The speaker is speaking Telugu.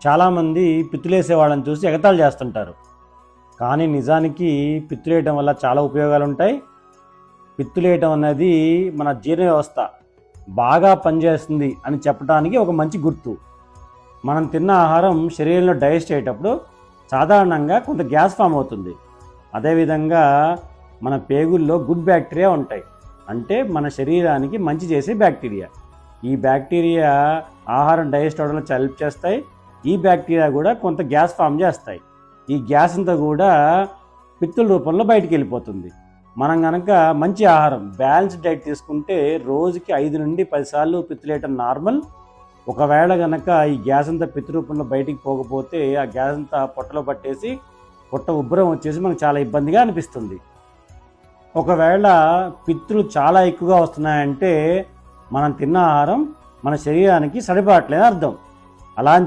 చాలామంది పిత్తులేసే వాళ్ళని చూసి ఎగతాళి చేస్తుంటారు. కానీ నిజానికి పిత్తులేయటం వల్ల చాలా ఉపయోగాలు ఉంటాయి. పిత్తులేయటం అనేది మన జీర్ణ వ్యవస్థ బాగా పనిచేస్తుంది అని చెప్పడానికి ఒక మంచి గుర్తు. మనం తిన్న ఆహారం శరీరంలో డైజెస్ట్ అయ్యేటప్పుడు సాధారణంగా కొంత గ్యాస్ ఫామ్ అవుతుంది. అదేవిధంగా మన పేగుల్లో గుడ్ బ్యాక్టీరియా ఉంటాయి, అంటే మన శరీరానికి మంచి చేసే బ్యాక్టీరియా. ఈ బ్యాక్టీరియా ఆహారం డైజెస్ట్ అవ్వడంలో హెల్ప్ చేస్తాయి. ఈ బ్యాక్టీరియా కూడా కొంత గ్యాస్ ఫామ్ చేస్తాయి. ఈ గ్యాస్ అంతా కూడా పిత్తుల రూపంలో బయటికి వెళ్ళిపోతుంది. మనం కనుక మంచి ఆహారం బ్యాలెన్స్డ్ డైట్ తీసుకుంటే రోజుకి 5 నుండి 10 సార్లు పిత్తులేయటం నార్మల్. ఒకవేళ కనుక ఈ గ్యాస్ అంతా పిత్తు రూపంలో బయటికి పోకపోతే ఆ గ్యాస్ అంతా పొట్టలో పట్టేసి పొట్ట ఉబ్బరం వచ్చేసి మనకు చాలా ఇబ్బందిగా అనిపిస్తుంది. ఒకవేళ పిత్తులు చాలా ఎక్కువగా వస్తున్నాయంటే మనం తిన్న ఆహారం మన శరీరానికి సరిపడట్లేదని అర్థం. అలా అని